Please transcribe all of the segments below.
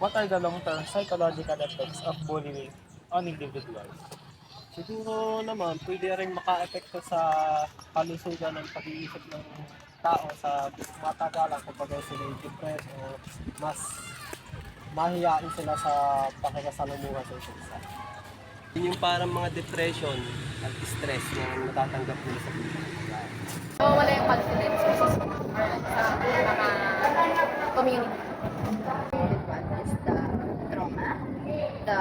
What are the long-term psychological effects of bullying on individuals? Siguro naman, pwede rin makaapekto sa kalusugan ng pag-iisip ng tao sa matagalan kapag sila yung depressed o mas mahihain sila sa pakikasalamuha sa isa't isa. Yun yung parang mga depression at stress na natatanggap nila sa buhay. Mawawala yung confidence mo sa school or sa mga community. One is the trauma, the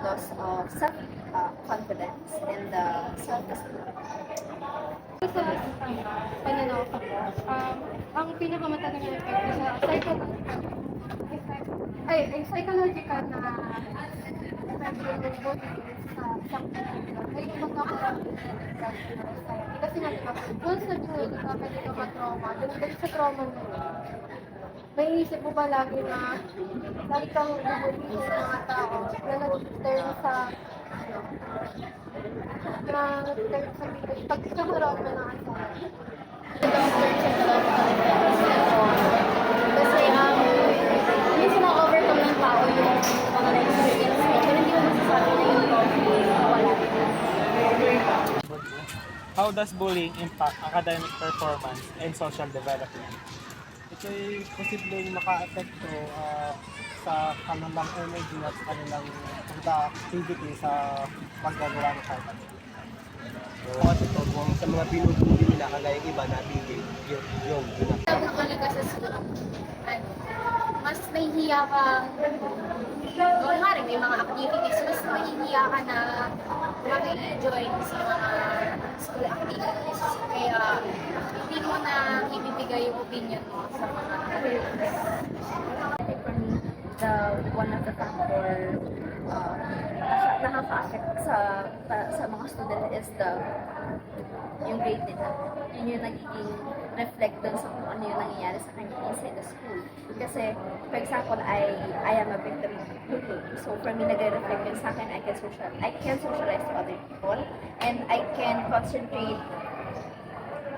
loss of self-confidence, and the self-esteem. Sa pananaw ko, ang pinakamatagal na epekto sa psychological na epekto ng bullying sa isang individual ay magkakaroon ng anxiety. Kasi nga diba, once na binully ka, pwede ka ma-trauma. Dahil sa trauma na yun, may isip mo ba lagi na lagi kang bubully sa mga tao na nag-turn sa pagkakaroon mo ng anxiety. Kasi minsan na-overcome ng tao yung mga na-experience mo, pero hindi mo masasabi na yung wala. How does bullying impact academic performance and social development? Ito'y posibleng maka-apekto sa kanilang energy at sa kanilang productivity sa paggagawa ng kahit ano. Kasi ito, kung sa mga binubuli nila, kagaya yung iba, nabigil yung Nabubuli ka sa school, mas nahihiya ka, o maaaring may mga activities, mas nahihiya ka na mag-join sa mga school activities. Kaya hindi mo na ibibigay yung opinion mo sa mga activities. For me, one of the factor nakaka-affect sa mga student is yung grade nila. Yun yung nagiging reflect dun sa kung ano yung nangyayari sa kanya inside the school. Kasi, for example, I am a victim of bullying. So, for me, nag-reflect yun sa akin, I can socialize to other people, and I can concentrate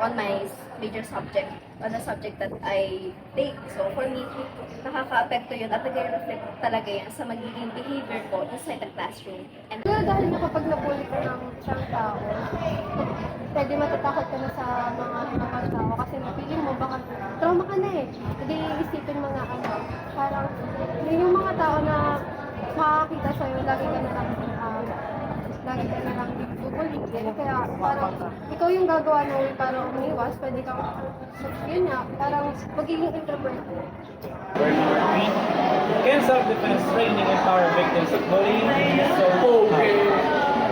on my major subject, on the subject that I take. So, for me, nakaka-apekto yun at nag-reflect talaga yan sa magiging behavior ko inside the classroom. And Kaya dahil na kapag nabully ka ng isang tao, pwede matatakot ka na sa mga ibang tao kasi feeling mo baka trauma ka na eh. Hindi isipin mga parang yun yung mga tao na makakita sa'yo, lagi ka na lang bubully. Kaya parang ikaw yung gagawa ng way para umiwas, pwede kang yun nga, parang magiging introvert. Can self-defense training empower victims of bullying? So,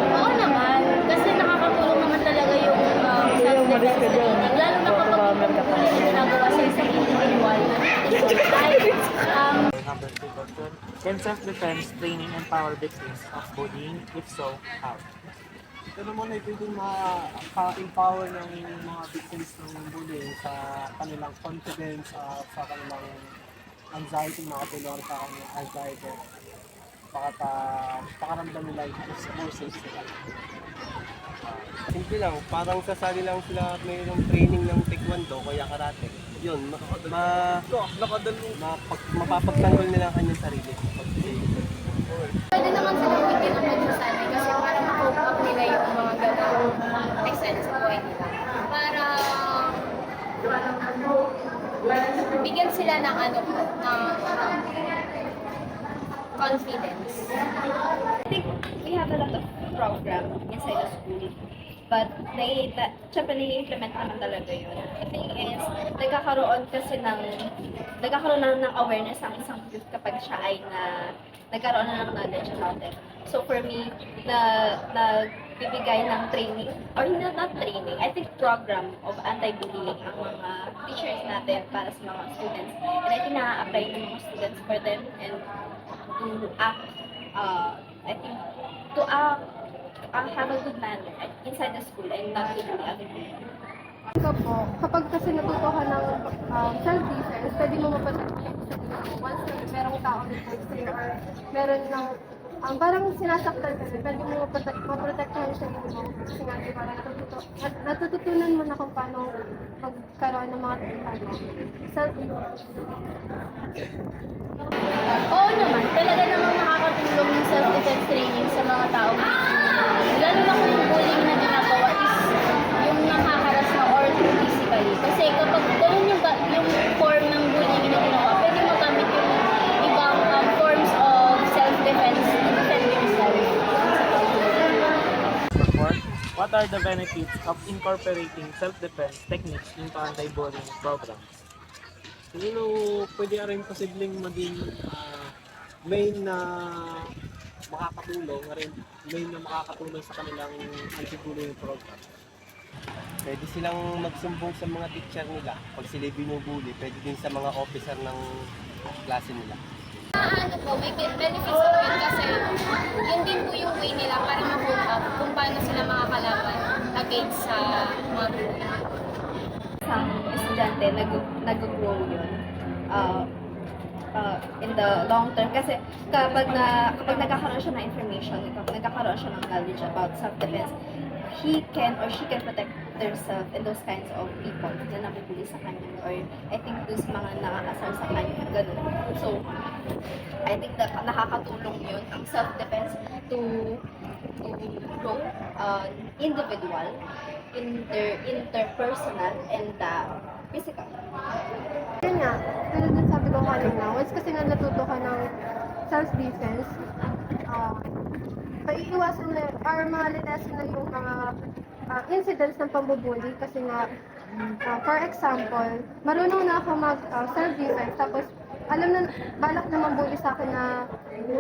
oo naman, kasi nakakatulong naman talaga yung self-defense training. Lalo na kapag yung ginagawa sa isang individual. Number 2 question. Can self-defense training empower victims of bullying? If so, how? Ito naman ay pwedeng maka-empower ng mga victims ng bullying sa kanilang confidence, sa kanilang anxiety, makatulong sa kanilang anxiety. Pakaramdam nila yung more safe sila. Simple lang, parang sasali lang sila at mayroong training ng taekwondo o kaya karate. Yun, mapapagtanggol nila ang kanyang sarili. Pwede naman silang bigyan ng pagsasanay kasi para ma-cope up nila yung mga ganang excited sa buhay nila. Para bigyan sila ng confidence. I think we have a lot of program inside the school. But syempre nai-implement naman talaga yun. The thing is, nagkakaroon ng awareness ang isang youth kapag siya ay nagkaroon na ng knowledge about it. So for me, nagbibigay ng training, or not training, I think program of anti-bullying ang mga teachers natin para sa mga students. And I think na-apply ng mga students for them and to act, have a good manner inside the school and not to bully other people. Ikaw po, kapag kasi natuto ka ng self-defense, pwede mo maprotect yung sarili mo. Once na merong tao na sa'yo or meron ng parang sinasaktan kasi, pwede mo maprotect eventually mo. Kasi nga, di ba, natututunan mo na kung paano magkaroon ng mga self-defense. Oo naman, talaga namang makakatulong yung self-defense training sa mga taong lalo na kung yung bullying na ginagawa is yung nakakaras na or physically. Kasi kapag ganun yung form ng bullying na ginawa, pwede magamit yung ibang forms of self-defense to defend yourself. What are the benefits of incorporating self-defense techniques into anti-bullying programs? Siguro pwede rin posibleng maging main na makakatulong sa kanilang anti-bullying program. Pwede silang magsumbong sa mga teacher nila. Pag sila binubully, pwede din sa mga officer ng klase nila. Ano po, may benefits po yun kasi yun din po yung way nila para ma-cope up kung paano sila makakalaban against sa mga bullying. Isang estudyante, nag-grow yun in the long term. Kasi kapag nagkakaroon siya ng information, kapag nagkakaroon siya ng knowledge about self-defense, he can or she can protect themselves and those kinds of people na nakikuli sa kanya or I think those mga nakakasar sa kanya, ganun. So, I think that nakakatulong yun ang self-defense to grow individual, interpersonal, and physical. Yun nga, tulad ng sabi ko kanina, once kasi nga natuto ka ng self-defense, maiiwasan na or malilesen na yung mga incidents ng pambubuli kasi nga, for example, marunong na ako mag self-defense tapos alam na, balak na mambuli sa akin na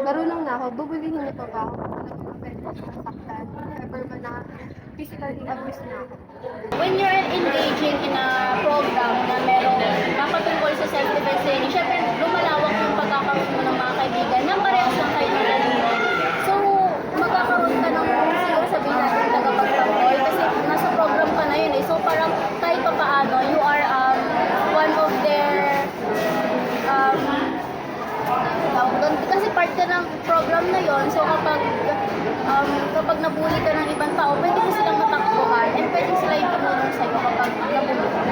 marunong na ako, bubulihin niyo pa ba ako? Alam mo na pwede ko saktan, ever man na physically abuse na ako. When you're engaging in a program na merong makatungkol sa self-defense training, syempre lumalawak yung pagkakaroon mo ng mga kaibigan na parehas lang kayo ng talino. So, magkakaroon ka ng siguro sabihin natin tagapagtanggol kasi nasa program ka na yun eh. So, parang kahit pa paano, you are one of their kasi part ka ng program na yon. So, kapag nabully ka ng ibang tao, pwede mo silang matakbuhan and pwede sila yung tumulong sa'yo kapag nabully ka.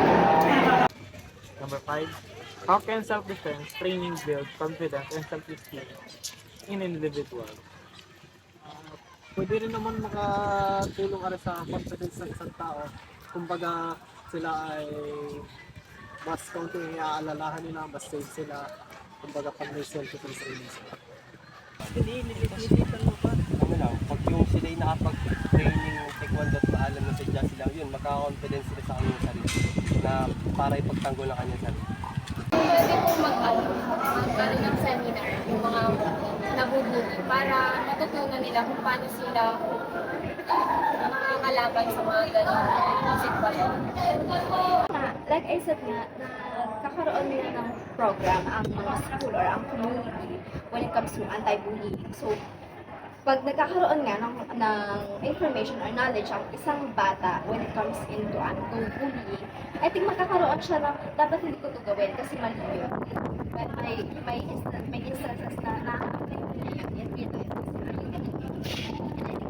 Number 5. How can self-defense training build confidence and self-esteem in an individual? Pwede rin naman makatulong ka rin sa confidence ng isang tao. Kumbaga sila ay mas kaunting iaalalahan nila, mas safe sila. Kumbaga pag may self-defense training sila. Ano lang, pag yung sila ay nakapag-training taekwondo at maalam na sadya sila, yun, magka-confidence sila sa kanyang sarili na para ipagtanggol ang kanyang sarili. Pwede po mag-ano ng seminar yung mga nabubuli para matutunan nila kung paano sila makakalaban sa mga ganong sitwasyon. Like I said nga, kakaroon nila ng program ang mga school or ang community when it comes to anti-bullying. So, pag nagkakaroon nga ng information or knowledge ang isang bata when it comes into bullying, I think magkakaroon siya ng dapat hindi ko ito gawin kasi mali yun. But may instances na nakakapit niya yun, yun. And I think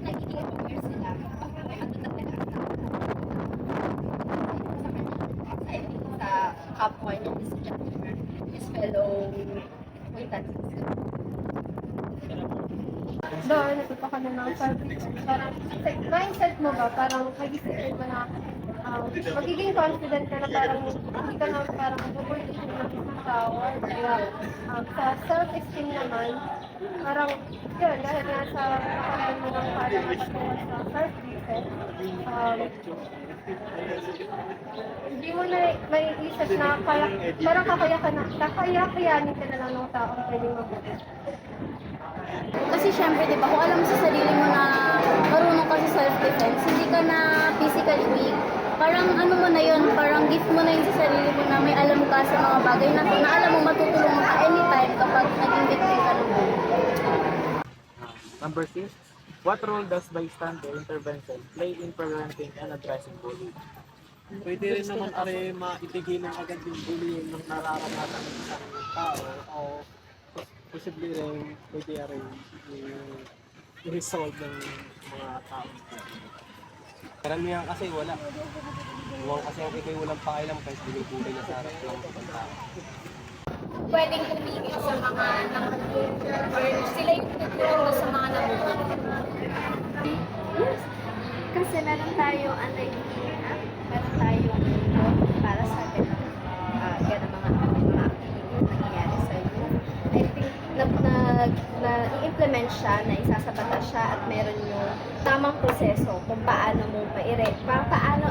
nagiging aware sila kapag may ano na I think sa kapwa niya, his fellow acquaintances. Doon, natuto ka na ng self-defense. Parang, mindset mo ba, parang mag-isipin mo na magiging confident ka na parang hindi ka na parang bubulihin ng isang tao. Kaya sa self-esteem naman, parang yun, dahil nga sa nakaroon mo ng parang matutulog sa self-defense, hindi mo na may isip na parang kakayanin ka na lang ng tao ang pwedeng mabuti. Kasi syempre, di ba, kung alam mo sa sarili mo na marunong ka sa self-defense, hindi ka na physically weak. Parang ano mo na yun, parang gift mo na yun sa sarili mo na may alam ka sa mga bagay na to, na alam mo matutulong mo ka anytime kapag naging victim ka ng bullying. Number 6. What role does bystander intervention play in preventing and addressing bullying? Pwede rin naman maitigilin agad yung bullying ng nararamdaman ng isang tao o posible rin pwede rin i-resolve ng mga tao. Karamihan kasi wala. Huwag kasi ang ikay walang pakialam kahit binibulay na sa harap ng ibang tao. Pwedeng tumigil sa mga nakukulong or sila yung tutulong sa mga nakukulong. Yes. Kasi meron tayo meron tayong vote para sa atin ganang mga activities na nangyayari sa iyo. I think i-implement siya, na isasabata siya at meron yung tamang proseso kung paano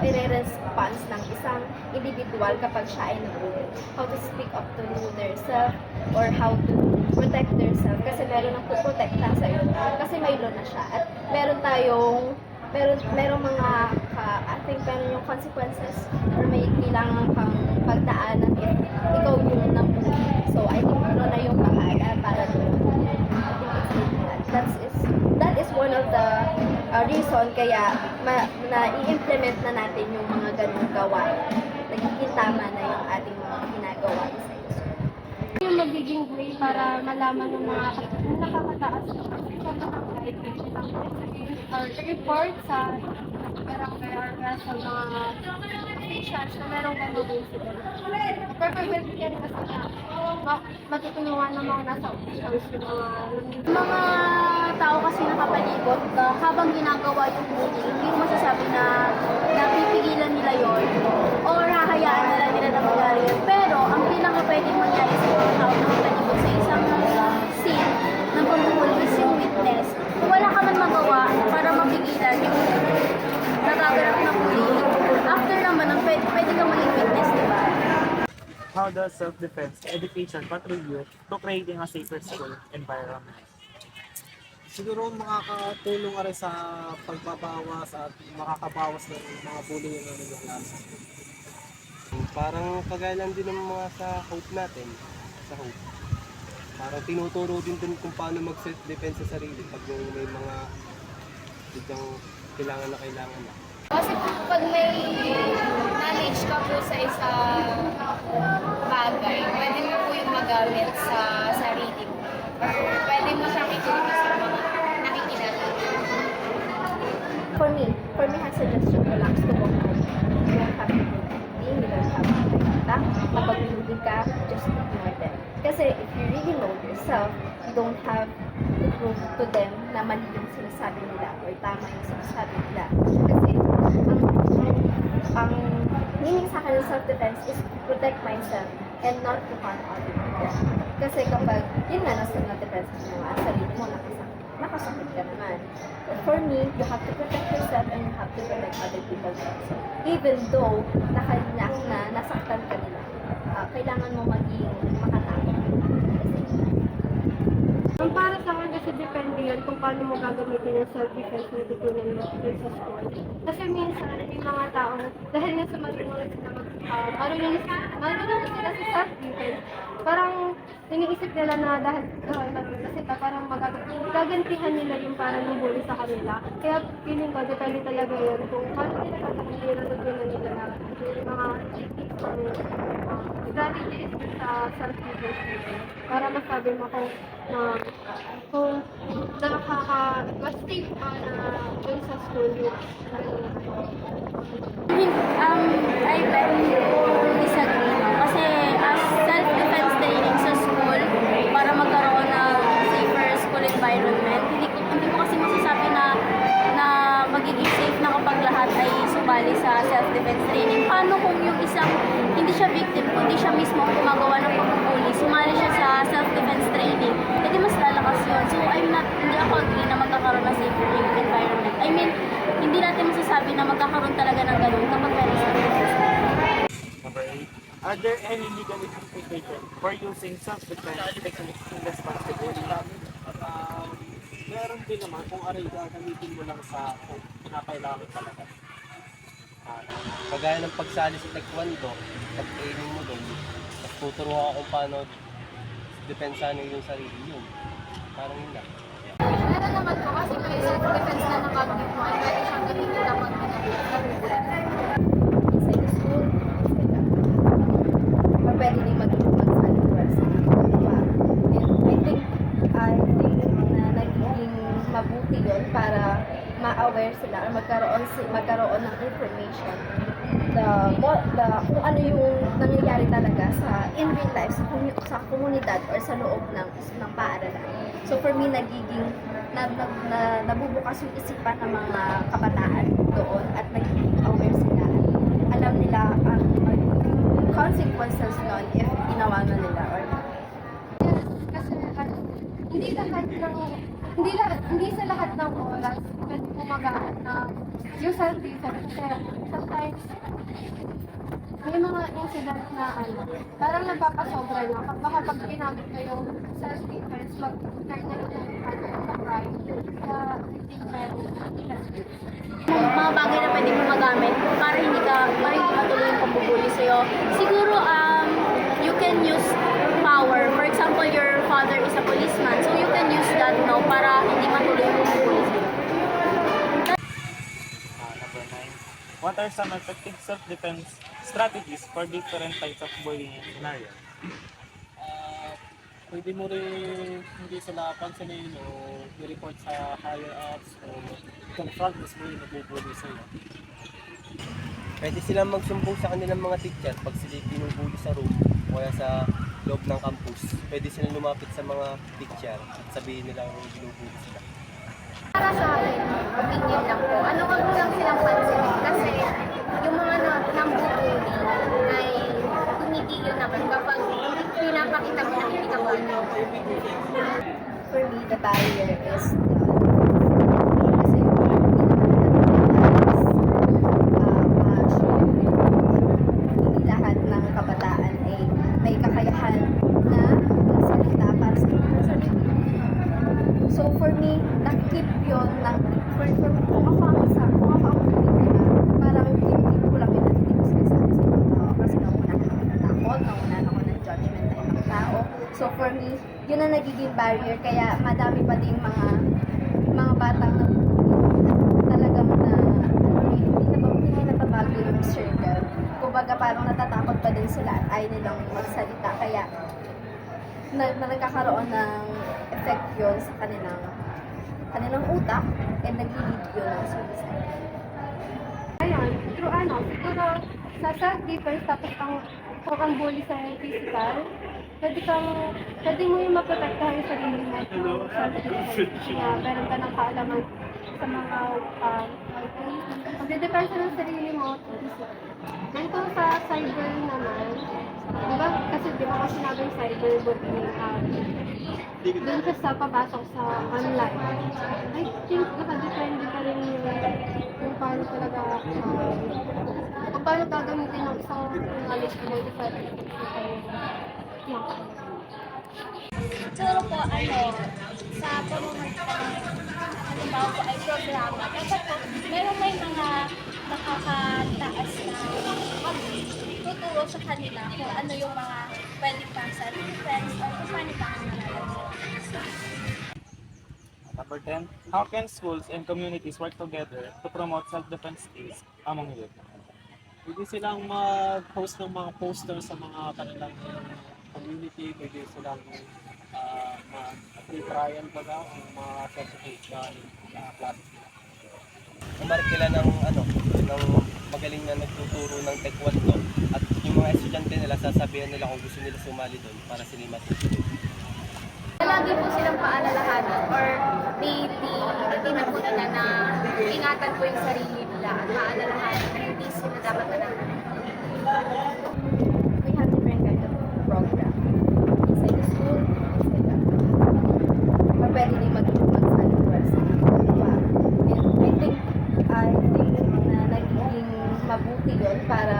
i-response ng isang individual kapag siya ay nabully. How to speak up to themselves or how to protect themselves kasi meron ang puprotekta sa iyo kasi may law na siya at meron mga I think meron yung consequences or may kailangan kang pagdaanan if ikaw yung nabully. So I think ano na yung bahala para doon. I think that is one of the reason kaya na-i-implement na natin yung mga ganung gawain. Nagiging tama na yung ating mga ginagawa sa iso. Yung magiging way para malaman ng mga nakakataas report sa barangay or sa mga stations na merong ganun incident. Perfect yan kasi matutulungan ng mga nasa officials yung mga tao kasi nakapalibot habang ginagawa yung bullying, hindi mo masasabi na napipigilan nila yon o hahayaan nila na mangyari yun. Pero ang pinaka pwedeng mangyari sa mga tao na nakapalibot sa isang scene ng pambuhuli is yung witness. Kung wala ka man magawa para mapigilan yung nagaganap na bullying, after naman, pwede ka maging witness, di ba? How does self-defense education contribute to creating a safer school environment? Siguro makakatulong ka rin sa pagbabawas at makakabawas ng mga bullying na nangyayari. Parang kagaya lang din ng mga sa hope natin, sa hope. Parang tinuturo din dun kung paano mag-self-defense sa sarili pag may mga biglang kailangan na. Kasi pag may knowledge ka po sa isang bagay, pwede mo po yung magamit sa sarili mo. Or pwede mo siyang ituloy sa mga nakikilala. For me, my suggestion ko lang is to go home. You don't have to do anything, you don't have to do anything. Kapag nilugin ka, just ignore them. Kasi if you really know yourself, you don't have to prove to them na mali yung sinasabi nila or tama yung sinasabi nila. Kasi ang meaning sa akin ng self-defense is to protect myself and not to harm other people. Kasi kapag yun nga nasa na-defense mo nga sarili mo, nakasakit ka naman. But for me, you have to protect yourself and you have to protect other people also. Even though nasaktan ka nila, kailangan mo maging makatakot. Ang para sa akin kasi depende yan kung paano mo gagamitin yung self-defense na tutunan mo sa school. Kasi minsan, may mga tao, dahil nga sa marunong sila sa self-defense, parang iniisip nila na dahil naging sila, parang gagantihan nila yung parang nabuli sa kanila. Kaya feeling ko, depende talaga yun kung paano nila gagamitin yung natutunan nila na mga strategies sa self-defense nila. Para masabi mo kung mas-safe pa na yung sa school yun. I bet you disagree, no? Kasi as self-defense training sa school, para magkaroon ng safer school environment, hindi ko kasi masasabi na magiging safe na kapag lahat ay sumali sa self-defense training. Paano kung yung isang hindi siya victim, kundi siya mismo ang gumagawa ng pag-bully, sumali siya sa self-defense training, edi mas lalakas yun. So hindi ako agree na magkakaroon ng safer environment. I mean, hindi natin masasabi na magkakaroon talaga ng ganun kapag meron self-defense training. Number 8. Are there any legal implications for using self-defense techniques in response to bullying? Meron din naman kung aray gagamitin mo lang sa kung kinakailangan talaga. Kagaya ng pagsali sa taekwondo, pag-training mo doon, at tuturuan ka kung paano depensahan yung sarili yun. Parang yun lang. Meron naman po kasi may self-defense na nakagawin mo ay pwede siyang gamitin na Inside the school, pwede din mag-sali for I think na nagiging mabuti yun ma-aware sila or magkaroon ng information kung ano yung nangyayari talaga sa in real life sa komunidad or sa loob ng paaralan. So for me, nabubukas yung isipan ng mga kabataan doon at nagiging aware sila. Alam nila ang consequences nun if ginawa na nila or Kasi hindi sa lahat ng oras pwede gumagamit ng yung self-defense. Kasi sometimes may mga incident na parang nagpapasobra na. Baka pag ginamit mo yung self-defense, mag-turn na yung crime. Kaya I think Mga bagay na pwede mo magamit para hindi matuloy yung pambubuli sa'yo. Siguro, you can use power. For example, your father is a policeman, so you can use that para hindi matuloy yung pambubuli sa'yo. Number 9. What are some effective self-defense strategies for different types of bullying scenario? Pwede mo rin hindi sila pansinin o i-report sa higher ups o confront mismo yung nabubuli sa'yo. Pwede silang magsumbong sa kanilang mga teacher pag sila binubuli sa room o kaya sa loob ng campus. Pwede silang lumapit sa mga teacher at sabihin nilang binubuli sila. Para sa akin, opinion lang po. Ano wag mo lang silang pansinin kasi yung mga nambubuli ay tumitigil naman kapag pinapakita mo na hindi ka bully. for me, the barrier is hindi lahat ng kabataan ay may kakayahan na magsalita para sa kanilang sarili. So for me, nakikip yun kung ako ang parang hindi ko lang yun hindi ko sinasabi sa mga tao kasi nauunahan ako ng takot, nauunahan ako ng judgment ng ibang tao. So for me, yun ang nagiging barrier kaya madami pa ding mga batang na talagang hindi nababago yung circle. Kumbaga parang natatakot pa din sila at ayaw nilang magsalita kaya nagkakaroon ng effect yun sa kanilang utak and nag-lead yun ng suicide. Ayun, siguro sa self-defense tapos kung ang bully sa physical, pwede mo yung maprotektahan yung sarili mo through self-defense. Meron ka ng kaalaman sa mga pagdedepensa ng sarili mo through physical. Then kung sa cyber naman, di ba kasi sinabing cyberbullying, doon ka sa papasok sa online. I think nakadepende pa rin kung paano talaga, kung paano gagamitin ng isang knowledge mo sa Siguro po, sa pamamagitan ng halimbawa po ay programa, dapat po, meron may mga nakakataas na magtuturo sa kanila kung ano yung mga pwedeng pang self-defense or kung paano pang Number 10. How can schools and communities work together to promote self-defense skills among youth? Pwede silang mag-host ng mga posters sa mga kanilang community, pwede silang free trial ba daw ang mga self-defense classes nila. Kumarkila ng magaling na nagtuturo ng taekwondo at yung mga estudyante nila sasabihan nila kung gusto nila sumali doon para sila matutunan. Lagi po silang paalalahanan or titignan po nila na ingatan po yung sarili nila at paalalahanan na hindi sila dapat manangan. We have different kind of program inside the school, inside the or pwede din mag-influence sa university. And I think na nagiging mabuti yun para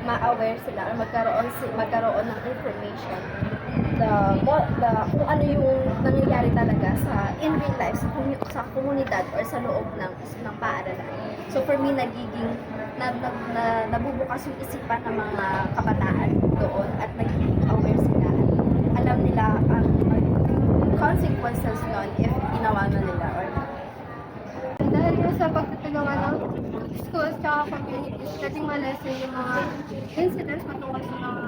ma-aware sila or magkaroon ng information kung ano yung nangyayari talaga sa in real life sa komunidad or sa loob ng paaralan. So for me, nabubukas yung isipan ng mga kabataan doon at nagiging aware sila. Alam nila ang consequences nun if ginawa na nila or dahil yun sa pagtutulungan ng schools at communities, pwedeng ma-lessen yung mga incidents patungkol sa mga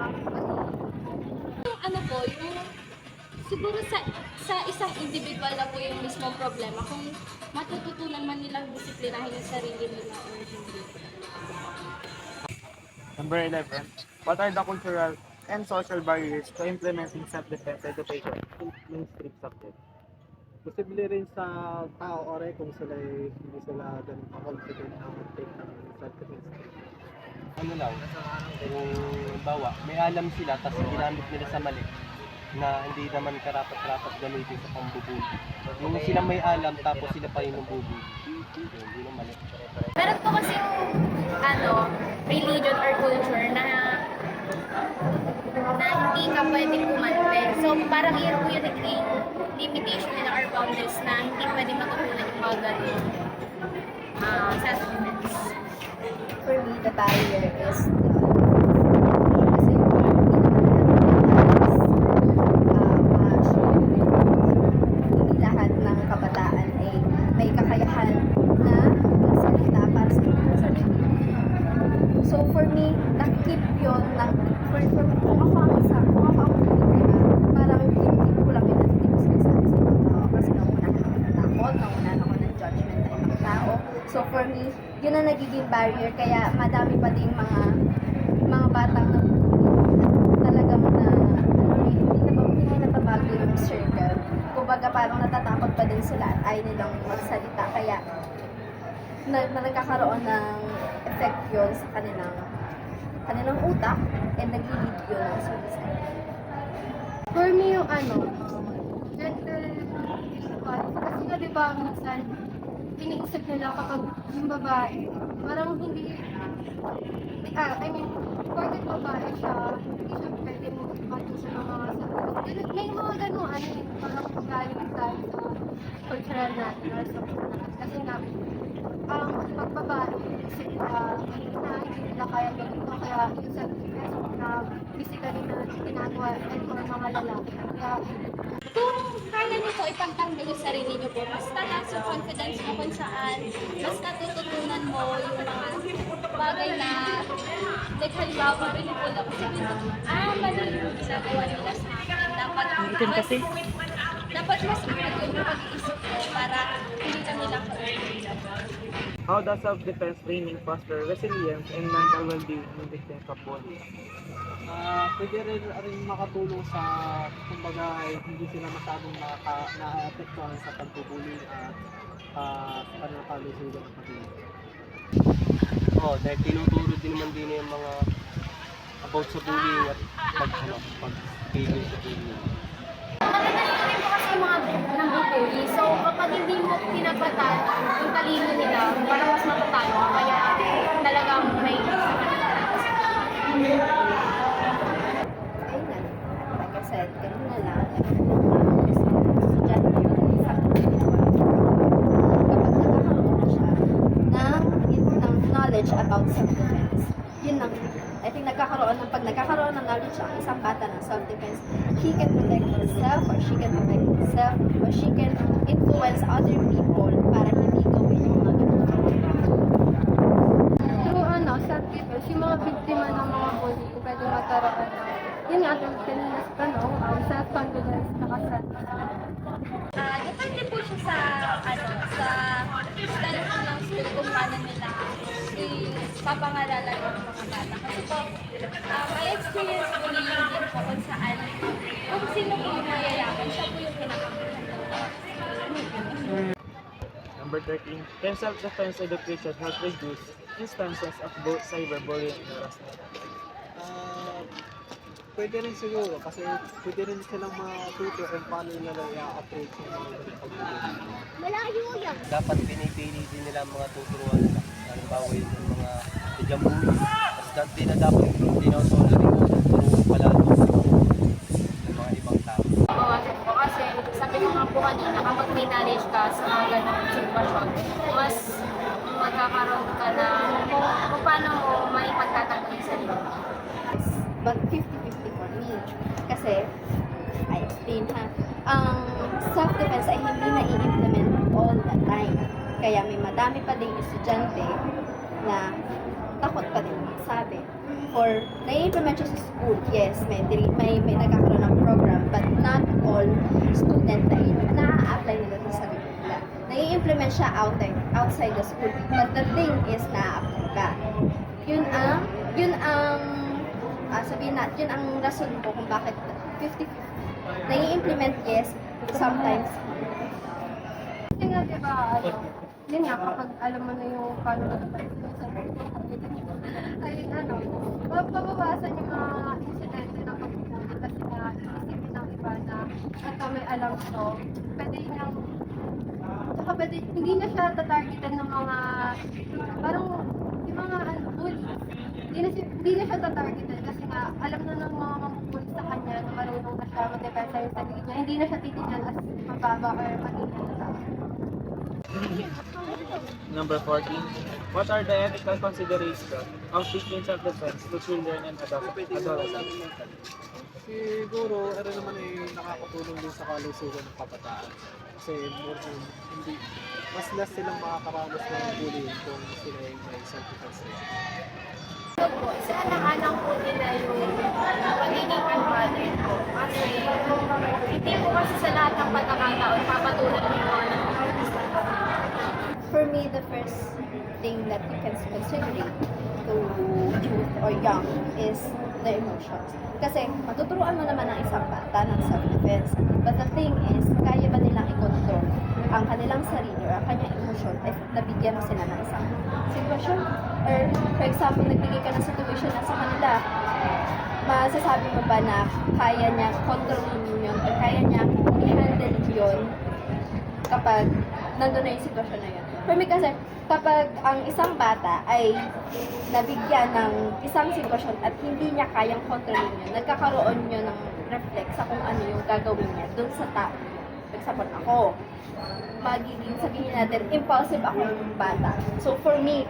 Yung siguro sa isang individual na po yung mismong problema kung matututunan man nilang disiplinahin yung sarili nila or hindi. Number 11. What are the cultural and social barriers to implementing self-defense education in mainstream subjects? Posible rin sa tao ore kung sila hindi sila ganun ka-confident na mag-take ng self-defense. Ano lang, yung bawa, may alam sila tapos ginamit nila sa mali na hindi naman karapat-rapat gamitin sa pambubuli. Yung sila may alam tapos sila pa yung nabubuli. Hindi na mali. Meron po kasi religion or culture na hindi ka pwedeng kumante. So, parang yun po yung naging limitation nila or boundaries na hindi pwedeng matutunan yung mga ganun self-defense. For me, the barrier is hindi lahat ng kabataan ay may kakayahan na magsalita para sa sarili. So for me, nakikip yun ng kung ako ang isa, kung ako ang biktima, parang hindi ko lang pinatitig ko sinasabi sa mga tao kasi nauna ako ng takot, nauna ako ng judgment ng ibang tao. So for me, yun ang nagiging barrier kaya madami pa ding mga batang na talagang hindi na nababago yung circle. Kumbaga parang natatakot pa din sila at ayaw nilang magsalita kaya nagkakaroon ng effect yun sa kanilang utak and nag-lead yun ng suicide. For me, yung gender equality. Kasi nga, di ba, minsan, iniisip nila kapag yung babae, parang hindi, porket babae siya, hindi siya pwede mo ipati sa mga sabi. May mga ganun, parang galing tayo sa cultural natin or something. Kasi nga, pag babae, isip na hindi nila kaya ganito, kaya yung self-defense na physically na ginagawa ay mga lalaki. Kaya, Kung kaya niyo po ipagtanggol yung sarili niyo po, mas tataas yung confidence mo kung saan, mas natututunan mo yung mga bagay na, like halimbawa, pinipul ako sa mali yung ginagawa nila sa akin. Dapat mas upad yung pag-iisip ko para hindi na nila ka-ulit. How does self-defense training foster resilience and mental well-being in victims of bullying? Pwede rin makatulong sa, kumbaga, hindi sila masyadong na-apektuhan sa pagbubuli at sa kanilang kalusugan ng pag-ibig. Oo, dahil tinuturo din naman din yung mga about sa bullying at pag-pigil sa bullying. Magandang rin po kasi yung mga nambubuli. So, kapag hindi mo pinapatan yung talino nila, parang mas matatalo ka. Kaya talagang may Ayun na, like I said, ganun na lang. Estudyante yun, sa kapag nagkakaroon na siya ng knowledge about self-defense, yun lang. I think pag nagkakaroon ng knowledge ang isang bata ng self-defense, he can protect herself or she can protect herself or she can influence other people para hindi gawin yung mga ganun. through self-defense, yung mga biktima ng mga bully, pwede magkaroon ng, yun nga, yung kanilas tanong, self-confidence, self-defense. Depende po siya sa style ng school kung paano nila ipapangalalan ng mga bata. Kasi po, may experience ko din po kung saan, kung sino po yung mayayaman, siya po yung kinakampihan. Number 13. Can self-defense education help reduce instances of both cyberbullying and harassment? Pwede rin siguro kasi pwede rin silang matuto kung paano nila i-approach yung mga pag-ibig. Dapat pinipili din nila ang mga tuturuan nila. Halimbawa yung mga tidyang bullies. Tapos di na dapat dinotolerate o tuturuan pala ng mga ibang tao. po kasi sabi ko nga po kanina, kapag may knowledge ka sa mga ganong sitwasyon, mas magkakaroon ka na kung paano mo maipagtatanggol yung sarili mo. But 50-50 for me. Kasi, I explain ang self-defense ay hindi na i-implement all the time. Kaya may madami pa ding estudyante na takot pa din magsabi. Or nai-implement siya sa school, yes, may nagkakaroon ng program, but not all student na-apply nila sa sarili nila. Nai-implement siya outside the school, but the thing is na-apply ka. Yun ang rason ko kung bakit 50-50. Nai-implement, yes, sometimes. Kasi nga, di ba, yun nga, kapag alam mo na yung paano ay mababawasan yung mga insidente ng pagpupuli kasi nga, isipin ng iba na ito may alam to, pwede niyang, saka pwede, hindi na siya tatargetan ng mga, parang, yung mga bully. Hindi na siya tatargetan kasi nga, alam na ng mga mamupuli sa kanya na marunong na siya mag-depensa yung sarili niya. Hindi na siya titignan as mababa or matindi na tao. Number 14. What are the ethical considerations of teaching self-defense to children and adolescents? Siguro, naman nakakatulong din sa kalusugan ng kabataan. Kasi mas less silang makakaranas ng bullying kung sila yung may self-defense rin. Isa alang-alang po nila yung pagiging unbothered po. Kasi hindi po kasi sa lahat ng pagkakataon papatulan mo yung mga For me, the first thing that you can consider to youth or young is the emotions. Kasi matuturuan mo naman ang isang bata ng self-defense. But the thing is, kaya ba nilang i-control ang kanilang sarili or ang kanyang emosyon if nabigyan mo sila ng isang sitwasyon? Or, for example, nagbigay ka ng situation na sa kanila, masasabi mo ba na kaya niya controlin yun or kaya niya i-handle yun kapag nandun na yung sitwasyon na yun? For me kasi, kapag ang isang bata ay nabigyan ng isang sitwasyon at hindi niya kayang kontrolin yun, nagkakaroon yun ng reflex sa kung ano yung gagawin niya dun sa tao. For example, ako, magiging sabihin natin, impulsive ako ng bata. So for me,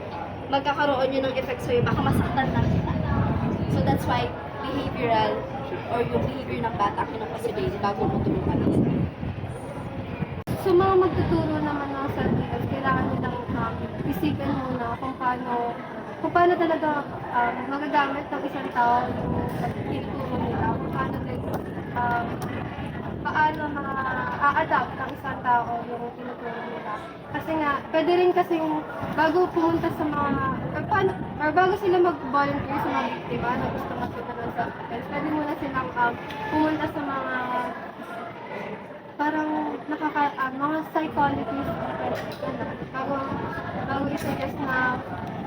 magkakaroon yun ng effect sa'yo, baka masaktan lang kita. So that's why behavioral or yung behavior ng bata kinakonsider bago mo tulungan ng sarili. So mga magtuturo naman ng self-defense, kailangan nilang isipin muna kung paano talaga magagamit ng isang tao yung tinuturo nila, kung paano din paano ma-a-adapt ng isang tao yung tinuturo nila. Kasi nga, pwede rin kasing bago pumunta sa mga, or bago sila mag-volunteer sa mga biktima na gusto makita ng self-defense, pwede muna silang pumunta sa mga parang mga psychologists bago i-suggest na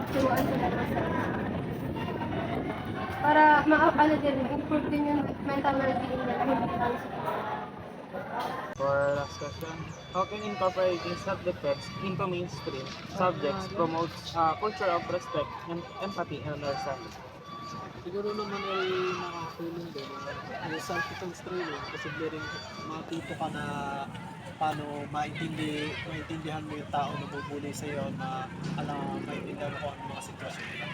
turuan sila ng self-defense. Para improve din yung mental well-being nila, hindi lang For last question, how can incorporating self-defense into mainstream subjects promotes a culture of respect and empathy and understanding? Siguro naman ay nakakatulong din yung self-defense training kasi rin matuto ka na paano maintindihan mo yung tao na bubuli sa iyo na maintindihan mo kung ano mga sitwasyon nila.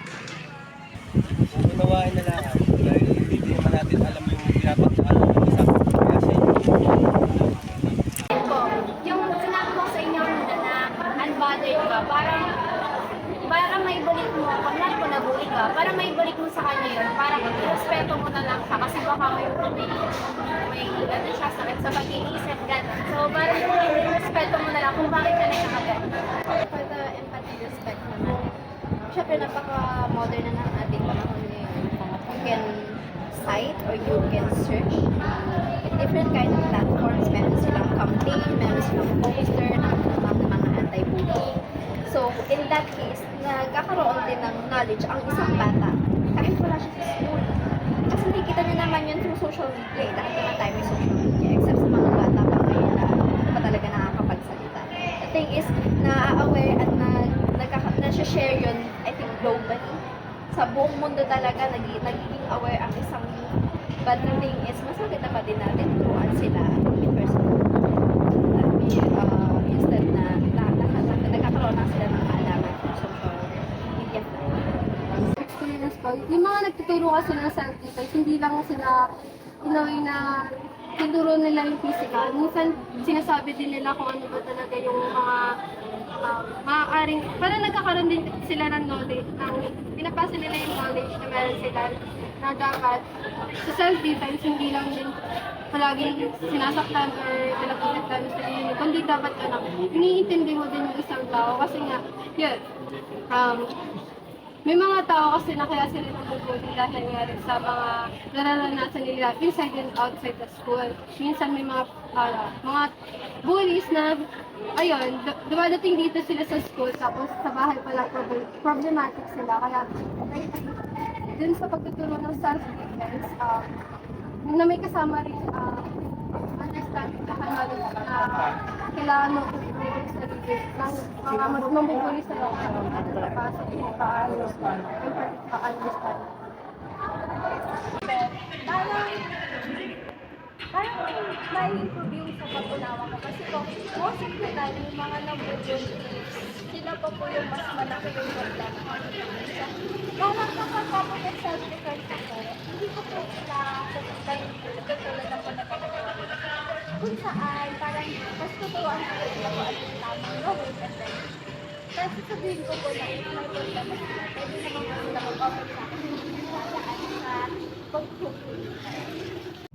Unawain na lang dahil hindi naman natin alam yung pinapagkaan ng isang kaya sa inyo. po. Yung sinabi ko sa inyo na unbothered ka, parang may balik mo, kunwari kung nabuli ka, para may balik mo sa kanya yun, parang irespeto mo na lang siya kasi baka may ano siya, sakit sa pag-iisip, gano'n. So parang irespeto mo na lang kung bakit ka nakakagat. For the empathy respect naman, syempre napaka-modern na ng ating panahon ngayon. You can cite or you can search different kind of platforms. Meron silang campaign, meron silang poster ng mga anti-bullying. So, in that case, nagkakaroon din ng knowledge ang isang bata kahit wala siya sa school. Kasi nakikita niyo naman yun through social media. Lahat naman tayo may social media except sa mga bata pa ngayon na pa talaga nakakapagsalita. The thing is, na-aware at na-share yun, I think, globally. Sa buong mundo talaga, nagiging aware ang isang but the thing is, mas maganda pa din natin turuan sila in person. Instead na nagkakaroon lang sila ng kaalaman sa social media. Experience ko, yung mga nagtuturo kasi ng self-defense, hindi lang sila inaway na tuturo nila yung physical. Minsan, sinasabi din nila kung ano ba talaga yung mga maaaring, parang nagkakaroon din sila ng knowledge, pinapasa nila yung knowledge na meron sila na dapat sa self-defense, hindi lang din palaging sinasaktan or talagang sa sarili, kundi dapat iniintindi mo din yung isang tao kasi nga, yun, may mga tao kasi na kaya sila namubuli dahil nga rin sa mga nararanasan nila inside and outside the school. Minsan may mga bullies na, ayun, dumadating dito sila sa school tapos sa bahay pala problematic sila. Kaya, dun sa pagtuturo ng self-defense, na may kasama rin understanding na knowledge na kailangan mo kung sa sarili ng mga mamubuli sa loob na pasok yung pa-understand. Parang may improve yung sa pag-unawa ko. Kasi po, most of the time, yung mga nabubuli, sila pa po yung mas malaki yung problema. Parang kapag tapos ng self-defense ako, hindi ko po sila sasaktan katulad ng panagagawa. Kung saan, parang mas tuturuan ko sila kung ano yung tamang gawin. Kasi sabihin ko po na if may problema sila, pwede naman po sila mag-offer sa akin. Saan sa pag-hukuli.